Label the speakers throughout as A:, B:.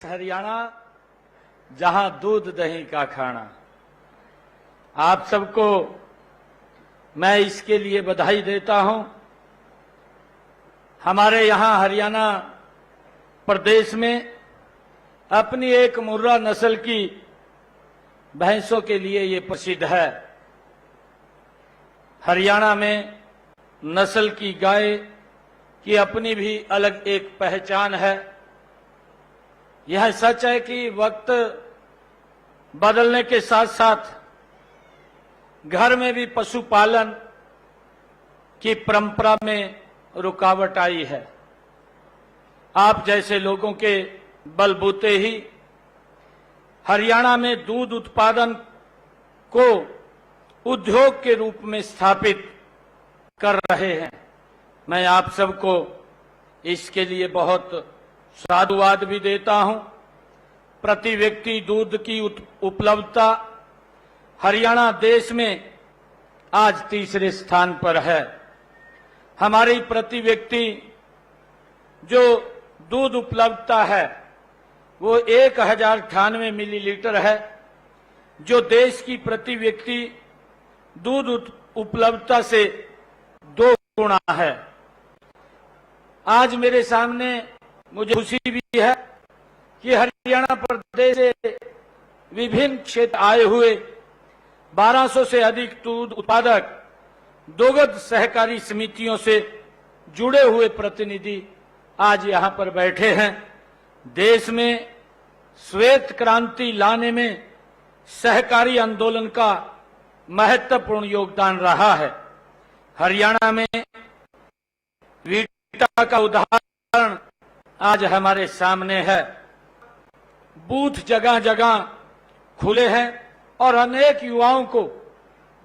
A: हरियाणा जहां दूध दही का खाना। आप सबको मैं इसके लिए बधाई देता हूं। हमारे यहां हरियाणा प्रदेश में अपनी एक मुर्रा नस्ल की भैंसों के लिए ये प्रसिद्ध है। हरियाणा में नस्ल की गाय की अपनी भी अलग एक पहचान है। यह सच है कि वक्त बदलने के साथ साथ घर में भी पशुपालन की परंपरा में रुकावट आई है। आप जैसे लोगों के बलबूते ही हरियाणा में दूध उत्पादन को उद्योग के रूप में स्थापित कर रहे हैं। मैं आप सबको इसके लिए बहुत साधुवाद भी देता हूं। प्रति व्यक्ति दूध की उपलब्धता हरियाणा देश में आज तीसरे स्थान पर है। हमारी प्रति व्यक्ति जो दूध उपलब्धता है वो 1098 मिलीलीटर है, जो देश की प्रति व्यक्ति दूध उपलब्धता से 2 गुना है। आज मेरे सामने मुझे खुशी भी है कि हरियाणा प्रदेश से विभिन्न क्षेत्र आए हुए 1200 से अधिक दूध उत्पादक दुग्ध सहकारी समितियों से जुड़े हुए प्रतिनिधि आज यहां पर बैठे हैं। देश में श्वेत क्रांति लाने में सहकारी आंदोलन का महत्वपूर्ण योगदान रहा है। हरियाणा में वीटा का उदाहरण आज हमारे सामने है। बूथ जगह जगह खुले हैं और अनेक युवाओं को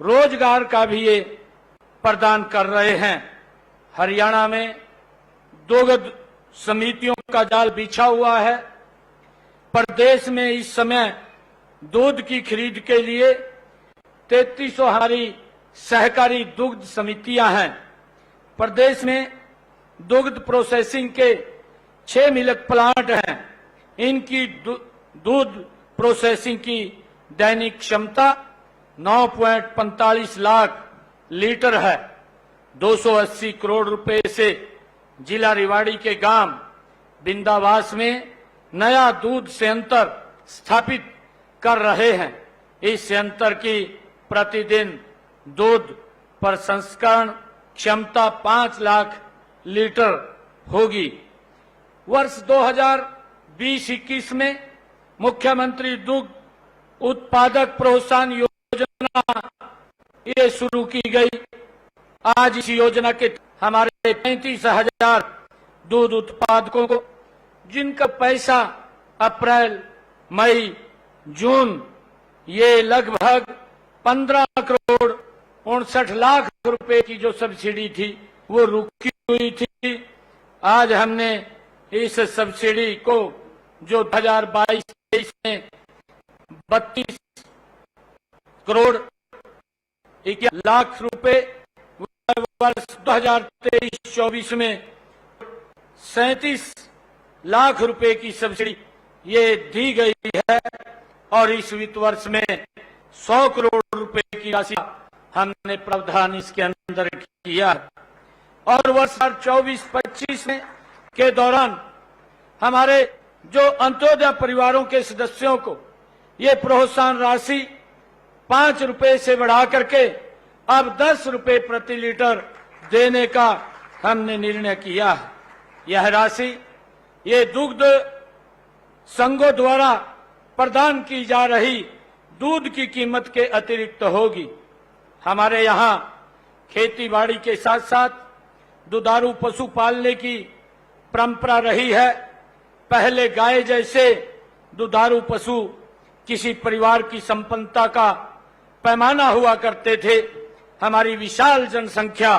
A: रोजगार का भी ये प्रदान कर रहे हैं। हरियाणा में दुग्ध समितियों का जाल बिछा हुआ है। प्रदेश में इस समय दूध की खरीद के लिए 3300 हमारी सहकारी दुग्ध समितियां हैं। प्रदेश में दुग्ध प्रोसेसिंग के 6 मिल्क प्लांट हैं। इनकी दूध प्रोसेसिंग की दैनिक क्षमता 9.45 लाख लीटर है। 280 करोड़ रुपए से जिला रेवाड़ी के गांव बिंदावास में नया दूध संयंत्र स्थापित कर रहे हैं। इस संयंत्र की प्रतिदिन दूध प्रसंस्करण क्षमता 5 लाख लीटर होगी। वर्ष 2020-21 में मुख्यमंत्री दुग्ध उत्पादक प्रोत्साहन योजना ये शुरू की गई। आज इस योजना के हमारे 35,000 दूध उत्पादकों को, जिनका पैसा अप्रैल, मई, जून ये लगभग 15 करोड़ 59 लाख रुपए की जो सब्सिडी थी वो रुकी हुई थी। आज हमने इस सब्सिडी को जो 2022-23 में 32 करोड़ 21 लाख रुपए, वर्ष 2023-24 में 37 लाख रुपए की सब्सिडी ये दी गई है और इस वित्त वर्ष में 100 करोड़ रुपए की राशि हमने प्रावधान इसके अंदर किया। और वर्ष 2024-25 में के दौरान हमारे जो अंत्योदय परिवारों के सदस्यों को ये प्रोत्साहन राशि 5 रुपए से बढ़ा करके अब 10 रुपए प्रति लीटर देने का हमने निर्णय किया है। यह राशि ये दुग्ध संघों द्वारा प्रदान की जा रही दूध की कीमत के अतिरिक्त होगी। हमारे यहाँ खेती बाड़ी के साथ साथ दुधारू पशु पालने की परंपरा रही है। पहले गाय जैसे दुधारू पशु किसी परिवार की संपन्नता का पैमाना हुआ करते थे। हमारी विशाल जनसंख्या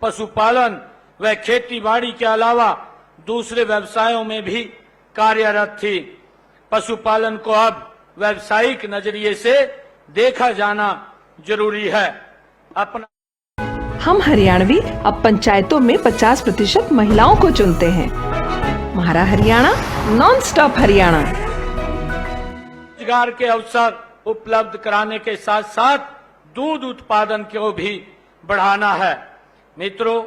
A: पशुपालन व खेती बाड़ी के अलावा दूसरे व्यवसायों में भी कार्यरत थी। पशुपालन को अब व्यावसायिक नजरिए से देखा जाना जरूरी है।
B: हम हरियाणवी अब पंचायतों में 50% महिलाओं को चुनते हैं। हमारा हरियाणा नॉन स्टॉप हरियाणा।
A: रोजगार के अवसर उपलब्ध कराने के साथ साथ दूध उत्पादन को भी बढ़ाना है। मित्रों,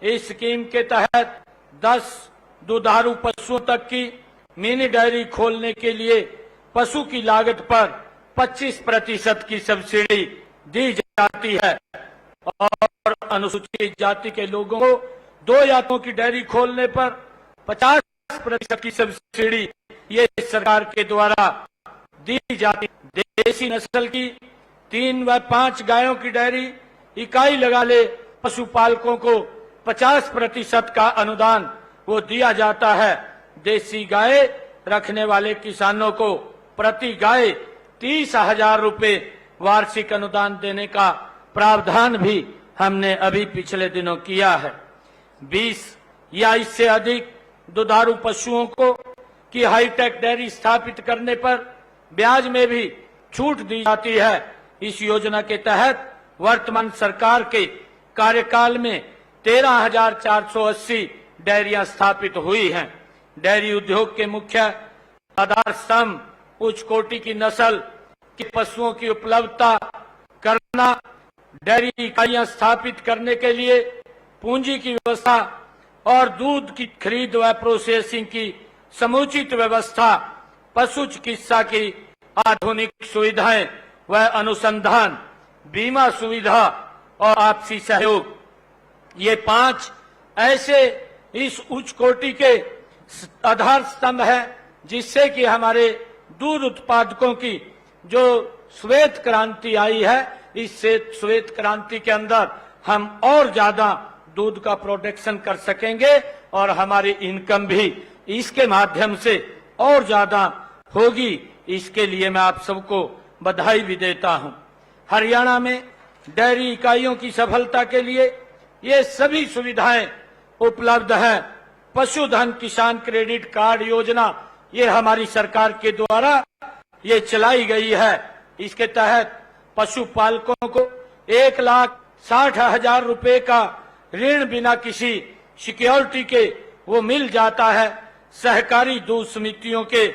A: इस स्कीम के तहत 10 दुधारू पशुओं तक की मिनी डेयरी खोलने के लिए पशु की लागत पर 25% की सब्सिडी दी जाती है और अनुसूचित जाति के लोगों को 2 यातों की डेयरी खोलने पर 50% की सब्सिडी ये सरकार के द्वारा दी जाती। देसी नस्ल की 3 व 5 गायों की डेयरी इकाई लगा ले पशुपालकों को 50% का अनुदान वो दिया जाता है। देसी गाय रखने वाले किसानों को प्रति गाय 30,000 रुपए वार्षिक अनुदान देने का प्रावधान भी हमने अभी पिछले दिनों किया है। 20 या इससे अधिक दुधारू पशुओं को की हाईटेक डेयरी स्थापित करने पर ब्याज में भी छूट दी जाती है। इस योजना के तहत वर्तमान सरकार के कार्यकाल में 13,480 डेयरियां स्थापित हुई हैं। डेयरी उद्योग के मुख्य आधार स्तंभ उच्च कोटि की नस्ल के पशुओं की उपलब्धता करना, डेयरी इकाइयां स्थापित करने के लिए पूंजी की व्यवस्था और दूध की खरीद व प्रोसेसिंग की समुचित व्यवस्था, पशु चिकित्सा की आधुनिक सुविधाएं व अनुसंधान, बीमा सुविधा और आपसी सहयोग, ये 5 ऐसे इस उच्च कोटि के आधार स्तंभ है जिससे कि हमारे दूध उत्पादकों की जो श्वेत क्रांति आई है, इस श्वेत क्रांति के अंदर हम और ज्यादा दूध का प्रोडक्शन कर सकेंगे और हमारी इनकम भी इसके माध्यम से और ज्यादा होगी। इसके लिए मैं आप सबको बधाई भी देता हूं। हरियाणा में डेयरी इकाइयों की सफलता के लिए ये सभी सुविधाएं उपलब्ध हैं। पशुधन किसान क्रेडिट कार्ड योजना ये हमारी सरकार के द्वारा ये चलाई गई है। इसके तहत पशुपालकों को 1,60,000 रुपए का ऋण बिना किसी सिक्योरिटी के वो मिल जाता है। सहकारी दूध समितियों के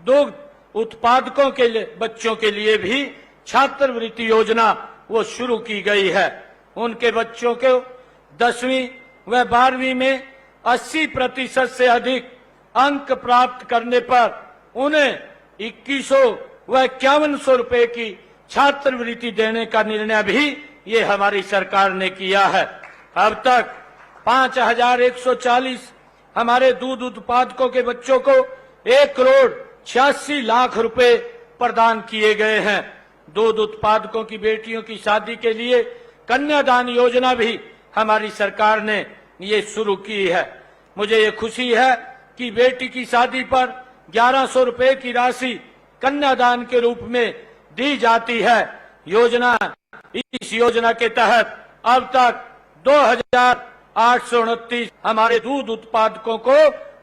A: दुग्ध उत्पादकों के लिए बच्चों के लिए भी छात्रवृत्ति योजना वो शुरू की गई है। उनके बच्चों को 10वीं व 12वीं में 80% से अधिक अंक प्राप्त करने पर उन्हें 2,100 व 5,100 रुपए की छात्रवृत्ति देने का निर्णय भी ये हमारी सरकार ने किया है। अब तक 5,140 हमारे दूध उत्पादकों के बच्चों को 1,86,00,000 रुपए प्रदान किए गए हैं। दूध उत्पादकों की बेटियों की शादी के लिए कन्यादान योजना भी हमारी सरकार ने ये शुरू की है। मुझे ये खुशी है कि बेटी की शादी पर 1,100 रुपए की राशि कन्यादान के रूप में दी जाती है। इस योजना के तहत अब तक 2,829 हमारे दूध उत्पादकों को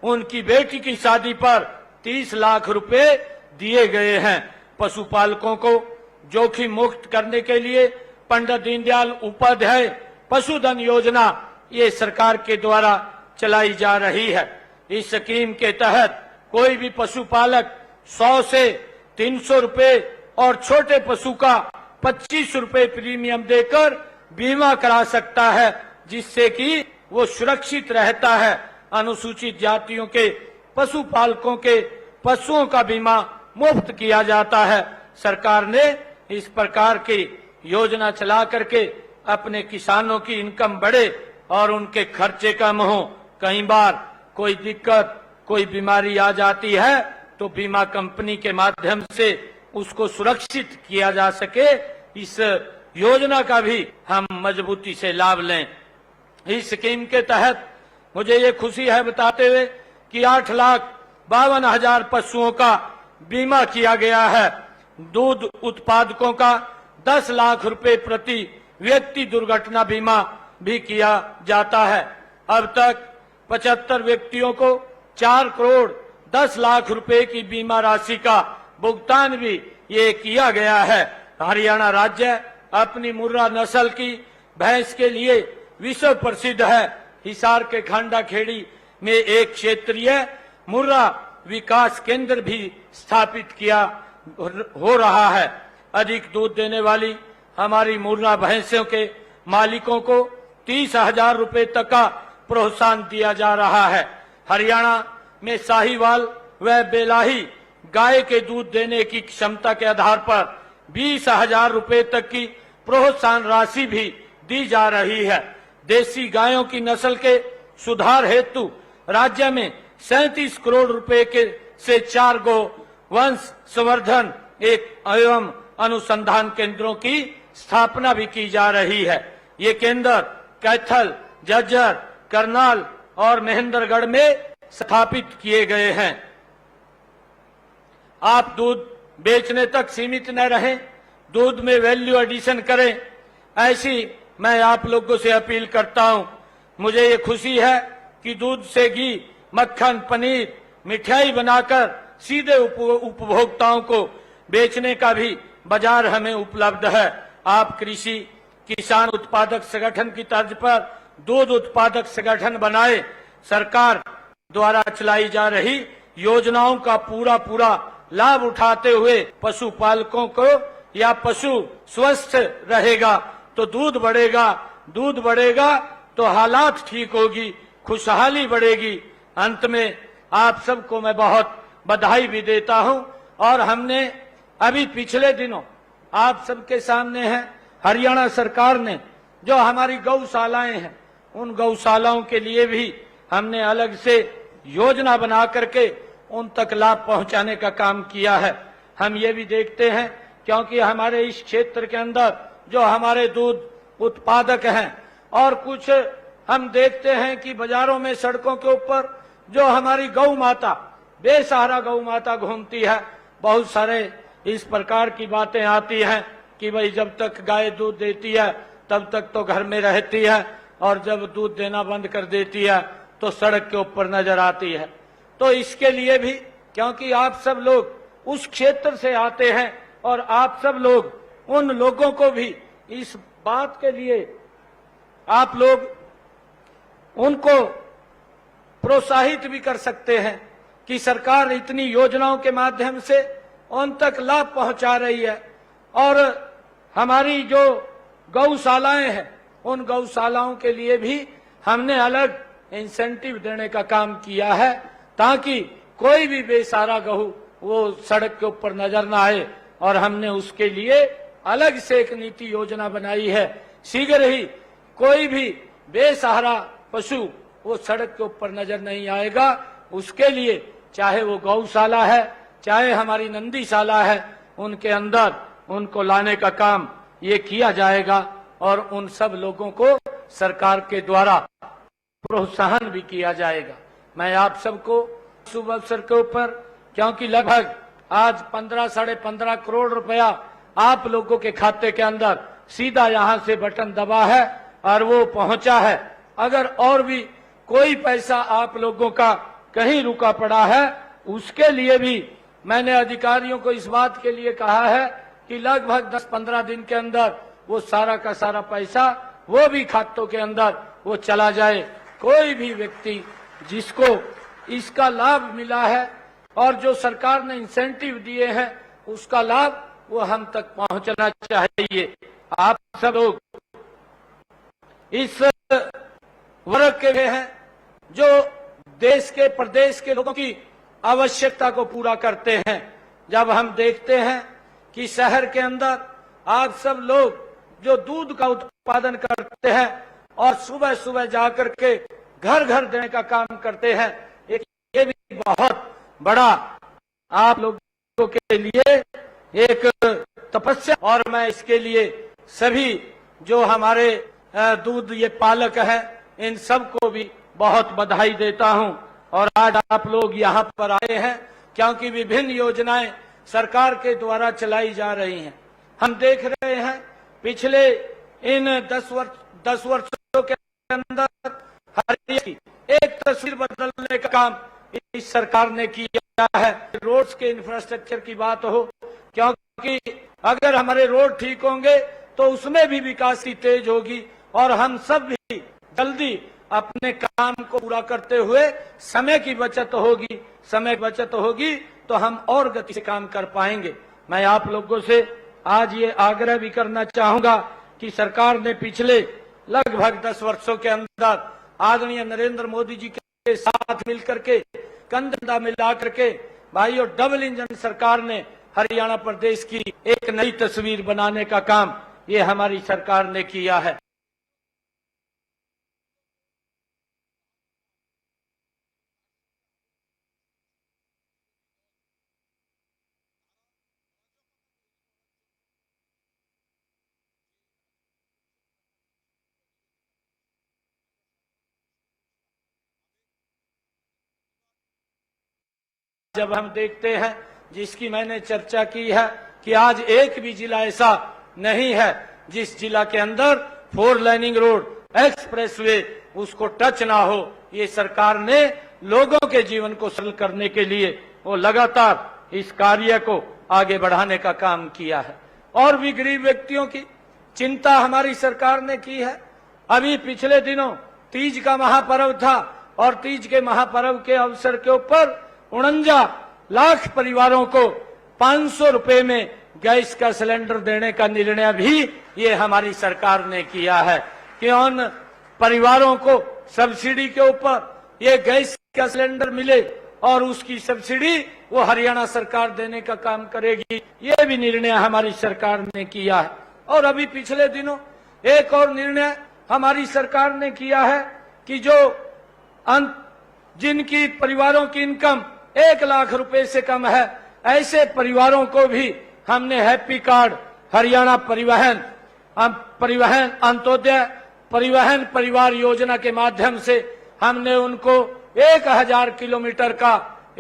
A: उनकी बेटी की शादी पर 30 लाख रुपए दिए गए हैं। पशुपालकों को जोखिम मुक्त करने के लिए पंडित दीनदयाल उपाध्याय पशुधन योजना ये सरकार के द्वारा चलाई जा रही है। इस स्कीम के तहत कोई भी पशुपालक 100 से 300 रुपए और छोटे पशु का 25 रुपए प्रीमियम देकर बीमा करा सकता है, जिससे कि वो सुरक्षित रहता है। अनुसूचित जातियों के पशुपालकों के पशुओं का बीमा मुफ्त किया जाता है। सरकार ने इस प्रकार की योजना चला करके अपने किसानों की इनकम बढ़े और उनके खर्चे कम हो। कई बार कोई दिक्कत, कोई बीमारी आ जाती है तो बीमा कंपनी के माध्यम से उसको सुरक्षित किया जा सके, इस योजना का भी हम मजबूती से लाभ लें। इस स्कीम के तहत मुझे ये खुशी है बताते हुए कि 8,52,000 पशुओं का बीमा किया गया है। दूध उत्पादकों का 10 लाख रुपए प्रति व्यक्ति दुर्घटना बीमा भी किया जाता है। अब तक 75 व्यक्तियों को 4 करोड़ 10 लाख रुपए की बीमा राशि का भुगतान भी ये किया गया है। हरियाणा राज्य अपनी मुर्रा नस्ल की भैंस के लिए विश्व प्रसिद्ध है। हिसार के खांडा खेड़ी में एक क्षेत्रीय मुर्रा विकास केंद्र भी स्थापित किया हो रहा है। अधिक दूध देने वाली हमारी मुर्रा भैंसों के मालिकों को 30,000 रुपए तक का प्रोत्साहन दिया जा रहा है। हरियाणा में साहीवाल व बेलाही गाय के दूध देने की क्षमता के आधार पर 20,000 रुपए तक की प्रोत्साहन राशि भी दी जा रही है। देसी गायों की नस्ल के सुधार हेतु राज्य में 37 करोड़ रुपए के से 4 गो वंश संवर्धन एवं अनुसंधान केंद्रों की स्थापना भी की जा रही है। ये केंद्र कैथल, झज्जर, करनाल और महेंद्रगढ़ में स्थापित किए गए हैं। आप दूध बेचने तक सीमित न रहें, दूध में वैल्यू एडिशन करें, ऐसी मैं आप लोगों से अपील करता हूं। मुझे ये खुशी है कि दूध से घी, मक्खन, पनीर, मिठाई बनाकर सीधे उपभोक्ताओं को बेचने का भी बाजार हमें उपलब्ध है। आप कृषि किसान उत्पादक संगठन की तर्ज पर दूध उत्पादक संगठन बनाए। सरकार द्वारा चलाई जा रही योजनाओं का पूरा लाभ उठाते हुए पशुपालकों को या पशु स्वस्थ रहेगा तो दूध बढ़ेगा तो हालात ठीक होगी, खुशहाली बढ़ेगी। अंत में आप सबको मैं बहुत बधाई भी देता हूं। और हमने अभी पिछले दिनों आप सबके सामने है, हरियाणा सरकार ने जो हमारी गौशालाएं हैं उन गौशालाओं के लिए भी हमने अलग से योजना बना करके उन तक लाभ पहुंचाने का काम किया है। हम ये भी देखते हैं क्योंकि हमारे इस क्षेत्र के अंदर जो हमारे दूध उत्पादक हैं और कुछ हम देखते हैं कि बाजारों में सड़कों के ऊपर जो हमारी गौ माता, बेसहारा गौ माता घूमती है। बहुत सारे इस प्रकार की बातें आती हैं कि भाई जब तक गाय दूध देती है तब तक तो घर में रहती है और जब दूध देना बंद कर देती है तो सड़क के ऊपर नजर आती है। तो इसके लिए भी, क्योंकि आप सब लोग उस क्षेत्र से आते हैं और आप सब लोग उन लोगों को भी इस बात के लिए आप लोग उनको प्रोत्साहित भी कर सकते हैं कि सरकार इतनी योजनाओं के माध्यम से उन तक लाभ पहुंचा रही है। और हमारी जो गौशालाएं हैं उन गौशालाओं के लिए भी हमने अलग इंसेंटिव देने का काम किया है ताकि कोई भी बेसहारा गऊ वो सड़क के ऊपर नजर ना आए। और हमने उसके लिए अलग से एक नीति योजना बनाई है। शीघ्र ही कोई भी बेसहारा पशु वो सड़क के ऊपर नजर नहीं आएगा। उसके लिए चाहे वो गौशाला है, चाहे हमारी नंदीशाला है, उनके अंदर उनको लाने का काम ये किया जाएगा और उन सब लोगों को सरकार के द्वारा प्रोत्साहन भी किया जाएगा। मैं आप सबको शुभ अवसर के ऊपर, क्योंकि लगभग आज 15 - 15 करोड़ रुपया आप लोगों के खाते के अंदर सीधा यहां से बटन दबा है और वो पहुंचा है। अगर और भी कोई पैसा आप लोगों का कहीं रुका पड़ा है उसके लिए भी मैंने अधिकारियों को इस बात के लिए कहा है कि लगभग 10-15 दिन के अंदर वो सारा का सारा पैसा वो भी खातों के अंदर वो चला जाए। कोई भी व्यक्ति जिसको इसका लाभ मिला है और जो सरकार ने इंसेंटिव दिए हैं उसका लाभ वो हम तक पहुंचना चाहिए। आप सब लोग इस वर्ग के हैं जो देश के प्रदेश के लोगों की आवश्यकता को पूरा करते हैं। जब हम देखते हैं कि शहर के अंदर आप सब लोग जो दूध का उत्पादन करते हैं और सुबह सुबह जाकर के घर घर देने का काम करते हैं, ये भी बहुत बड़ा आप लोगों के लिए एक तपस्या। और मैं इसके लिए सभी जो हमारे दूध ये पालक हैं इन सबको भी बहुत बधाई देता हूं। और आज आप लोग यहाँ पर आए हैं क्योंकि विभिन्न योजनाएं सरकार के द्वारा चलाई जा रही हैं। हम देख रहे हैं पिछले इन 10 वर्षों के अंदर हर एक तस्वीर बदलने का काम इस सरकार ने किया है। रोड्स के इंफ्रास्ट्रक्चर की बात हो, क्योंकि अगर हमारे रोड ठीक होंगे तो उसमें भी विकास की तेज होगी और हम सब भी जल्दी अपने काम को पूरा करते हुए समय की बचत होगी, समय की बचत होगी तो हम और गति से काम कर पाएंगे। मैं आप लोगों से आज ये आग्रह भी करना चाहूंगा कि सरकार ने पिछले लगभग 10 वर्षों के अंदर आदरणीय नरेंद्र मोदी जी के साथ मिलकर के कंधा मिला करके भाइयों डबल इंजन सरकार ने हरियाणा प्रदेश की एक नई तस्वीर बनाने का काम ये हमारी सरकार ने किया है। जब हम देखते हैं जिसकी मैंने चर्चा की है कि आज एक भी जिला ऐसा नहीं है जिस जिला के अंदर 4 लाइनिंग रोड एक्सप्रेसवे उसको टच ना हो। ये सरकार ने लोगों के जीवन को सरल करने के लिए वो लगातार इस कार्य को आगे बढ़ाने का काम किया है। और भी गरीब व्यक्तियों की चिंता हमारी सरकार ने की है। अभी पिछले दिनों तीज का महापर्व था और तीज के महापर्व के अवसर के ऊपर 49 लाख परिवारों को 500 रुपए में गैस का सिलेंडर देने का निर्णय भी ये हमारी सरकार ने किया है कि उन परिवारों को सब्सिडी के ऊपर ये गैस का सिलेंडर मिले और उसकी सब्सिडी वो हरियाणा सरकार देने का काम करेगी। ये भी निर्णय हमारी सरकार ने किया है। और अभी पिछले दिनों एक और निर्णय हमारी सरकार ने किया है कि जो जिनकी परिवारों की इनकम 1 लाख रुपए से कम है ऐसे परिवारों को भी हमने हैप्पी कार्ड हरियाणा परिवहन अंत्योदय परिवहन परिवार योजना के माध्यम से हमने उनको 1000 किलोमीटर का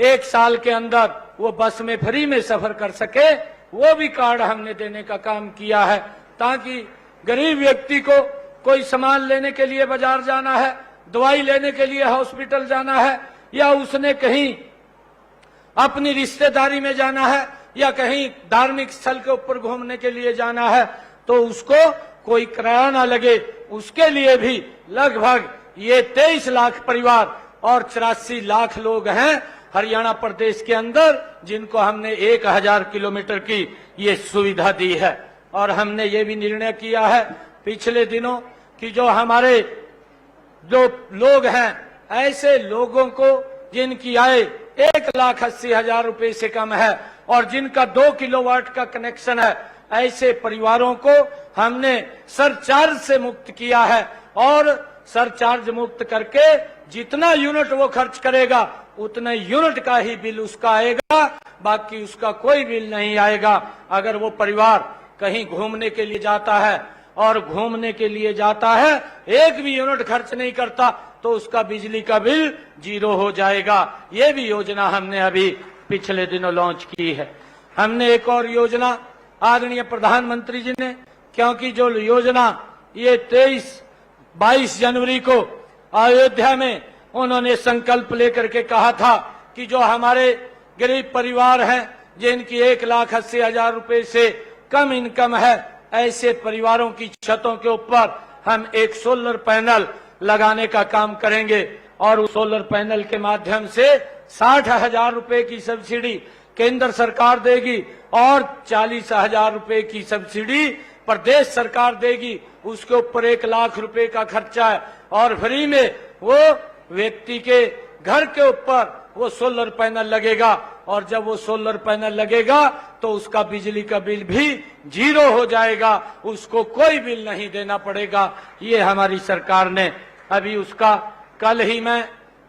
A: 1 साल के अंदर वो बस में फ्री में सफर कर सके वो भी कार्ड हमने देने का काम किया है ताकि गरीब व्यक्ति को कोई सामान लेने के लिए बाजार जाना है, दवाई लेने के लिए हॉस्पिटल जाना है या उसने कहीं अपनी रिश्तेदारी में जाना है या कहीं धार्मिक स्थल के ऊपर घूमने के लिए जाना है तो उसको कोई किराया ना लगे। उसके लिए भी लगभग ये 23 लाख परिवार और 84 लाख लोग हैं हरियाणा प्रदेश के अंदर जिनको हमने 1000 किलोमीटर की ये सुविधा दी है। और हमने ये भी निर्णय किया है पिछले दिनों कि जो हमारे जो लोग हैं ऐसे लोगों को जिनकी आय 1,80,000 रुपए से कम है और जिनका 2 किलोवाट का कनेक्शन है ऐसे परिवारों को हमने सरचार्ज से मुक्त किया है और सरचार्ज मुक्त करके जितना यूनिट वो खर्च करेगा उतने यूनिट का ही बिल उसका आएगा, बाकी उसका कोई बिल नहीं आएगा। अगर वो परिवार कहीं घूमने के लिए जाता है और घूमने के लिए जाता है 1 भी यूनिट खर्च नहीं करता तो उसका बिजली का बिल 0 हो जाएगा। ये भी योजना हमने अभी पिछले दिनों लॉन्च की है। हमने एक और योजना आदरणीय प्रधानमंत्री जी ने, क्योंकि जो योजना ये 22 जनवरी को अयोध्या में उन्होंने संकल्प लेकर के कहा था कि जो हमारे गरीब परिवार हैं जिनकी 1,80,000 रुपए से कम इनकम है ऐसे परिवारों की छतों के ऊपर हम एक सोलर पैनल लगाने का काम करेंगे और उस सोलर पैनल के माध्यम से 60,000 रुपए की सब्सिडी केंद्र सरकार देगी और 40,000 रुपए की सब्सिडी प्रदेश सरकार देगी। उसके ऊपर 1 लाख रुपए का खर्चा है और फ्री में वो व्यक्ति के घर के ऊपर वो सोलर पैनल लगेगा और जब वो सोलर पैनल लगेगा तो उसका बिजली का बिल भी 0 हो जाएगा, उसको कोई बिल नहीं देना पड़ेगा। ये हमारी सरकार ने अभी उसका कल ही मैं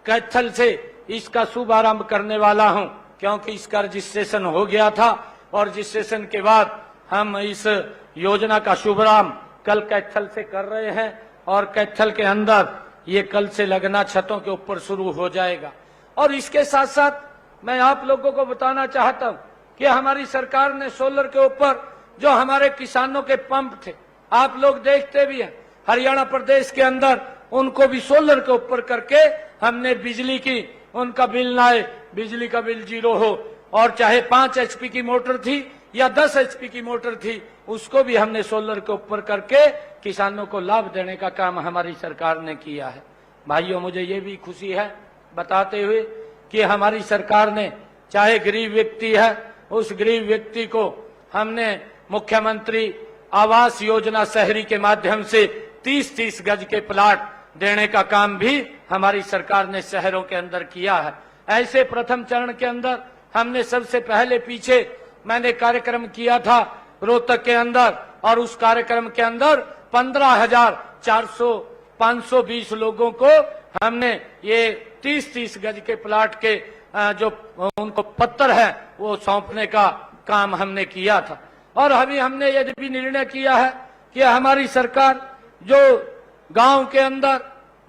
A: कैथल से इसका शुभारंभ करने वाला हूं क्योंकि इसका रजिस्ट्रेशन हो गया था और रजिस्ट्रेशन के बाद हम इस योजना का शुभारंभ कल कैथल से कर रहे हैं और कैथल के अंदर ये कल से लगना छतों के ऊपर शुरू हो जाएगा। और इसके साथ साथ मैं आप लोगों को बताना चाहता हूं कि हमारी सरकार ने सोलर के ऊपर जो हमारे किसानों के पंप थे आप लोग देखते भी हैं हरियाणा प्रदेश के अंदर उनको भी सोलर के ऊपर करके हमने बिजली की उनका बिल ना आए, बिजली का बिल 0 हो और चाहे 5 HP की मोटर थी या 10 HP की मोटर थी उसको भी हमने सोलर के ऊपर करके किसानों को लाभ देने का काम हमारी सरकार ने किया है। भाइयों, मुझे ये भी खुशी है बताते हुए कि हमारी सरकार ने, चाहे गरीब व्यक्ति है, उस गरीब व्यक्ति को हमने मुख्यमंत्री आवास योजना शहरी के माध्यम से 30-30 गज के प्लाट देने का काम भी हमारी सरकार ने शहरों के अंदर किया है। ऐसे प्रथम चरण के अंदर हमने सबसे पहले पीछे मैंने कार्यक्रम किया था रोहतक के अंदर, और उस कार्यक्रम के अंदर 15,520 लोगों को हमने ये 30-30 गज के प्लाट के जो उनको पत्थर है वो सौंपने का काम हमने किया था। और अभी हमने यह भी निर्णय किया है कि हमारी सरकार जो गांव के अंदर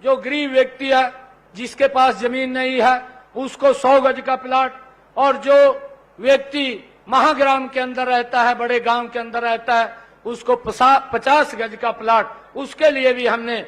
A: जो गरीब व्यक्ति है, जिसके पास जमीन नहीं है, उसको 100 गज का प्लाट, और जो व्यक्ति महाग्राम के अंदर रहता है, बड़े गांव के अंदर रहता है, उसको 50 गज का प्लाट, उसके लिए भी हमने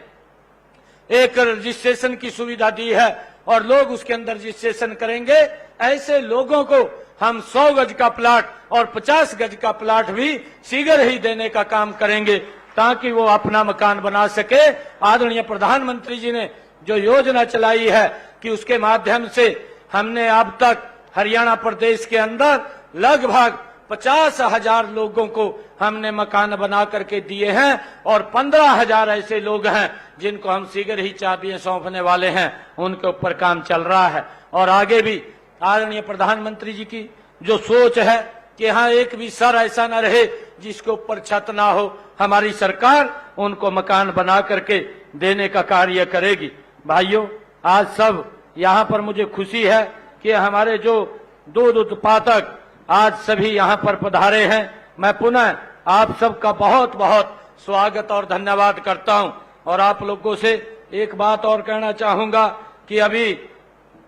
A: एक रजिस्ट्रेशन की सुविधा दी है और लोग उसके अंदर रजिस्ट्रेशन करेंगे। ऐसे लोगों को हम 100 गज का प्लाट और 50 गज का प्लाट भी शीघ्र ही देने का काम करेंगे ताकि वो अपना मकान बना सके। आदरणीय प्रधानमंत्री जी ने जो योजना चलाई है कि उसके माध्यम से हमने अब तक हरियाणा प्रदेश के अंदर लगभग 50,000 लोगों को हमने मकान बना करके दिए हैं और 15,000 ऐसे लोग हैं जिनको हम शीघ्र ही चाबियां सौंपने वाले हैं, उनके ऊपर काम चल रहा है। और आगे भी आदरणीय प्रधानमंत्री जी की जो सोच है कि यहाँ एक भी सर ऐसा न रहे जिसके ऊपर छत ना हो, हमारी सरकार उनको मकान बना करके देने का कार्य करेगी। भाइयों, आज सब यहाँ पर मुझे खुशी है कि हमारे जो दूध उत्पादक आज सभी यहाँ पर पधारे हैं। मैं पुनः आप सबका बहुत बहुत स्वागत और धन्यवाद करता हूँ। और आप लोगों से एक बात और कहना चाहूंगा कि अभी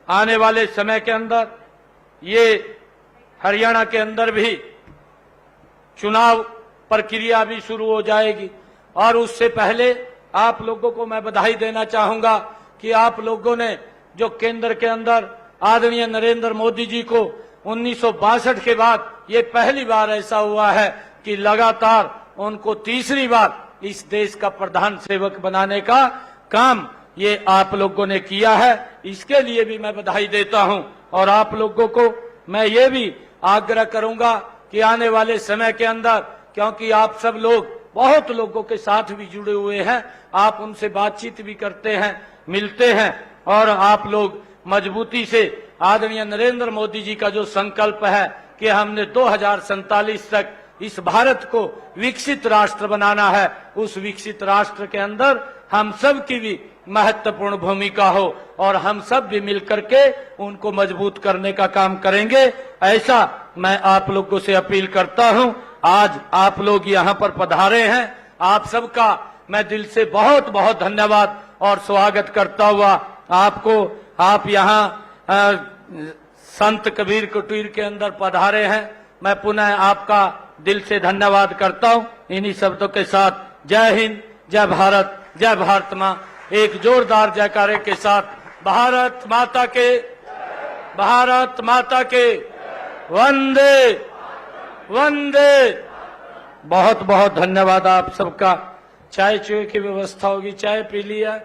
A: आने वाले समय के अंदर ये हरियाणा के अंदर भी चुनाव प्रक्रिया भी शुरू हो जाएगी, और उससे पहले आप लोगों को मैं बधाई देना चाहूंगा कि आप लोगों ने जो केंद्र के अंदर आदरणीय नरेंद्र मोदी जी को 1962 के बाद ये पहली बार ऐसा हुआ है कि लगातार उनको तीसरी बार इस देश का प्रधान सेवक बनाने का काम ये आप लोगों ने किया है। इसके लिए भी मैं बधाई देता हूं। और आप लोगों को मैं ये भी आग्रह करूंगा कि आने वाले समय के अंदर, क्योंकि आप सब लोग बहुत लोगों के साथ भी जुड़े हुए हैं, आप उनसे बातचीत भी करते हैं, मिलते हैं, और आप लोग मजबूती से आदरणीय नरेंद्र मोदी जी का जो संकल्प है कि हमने 2047 तक इस भारत को विकसित राष्ट्र बनाना है, उस विकसित राष्ट्र के अंदर हम सब की भी महत्वपूर्ण भूमिका हो और हम सब भी मिलकर के उनको मजबूत करने का काम करेंगे, ऐसा मैं आप लोगों से अपील करता हूं। आज आप लोग यहाँ पर पधारे हैं, आप सबका मैं दिल से बहुत बहुत धन्यवाद और स्वागत करता हुआ आपको, आप यहाँ संत कबीर कुटीर के अंदर पधारे हैं, मैं पुनः आपका दिल से धन्यवाद करता हूं। इन्हीं शब्दों के साथ जय हिंद, जय भारत, जय भारत मां, एक जोरदार जयकारे के साथ भारत माता के, भारत माता के, वंदे वंदे। बहुत बहुत धन्यवाद आप सबका। चाय चुए की व्यवस्था होगी, चाय पी लिया।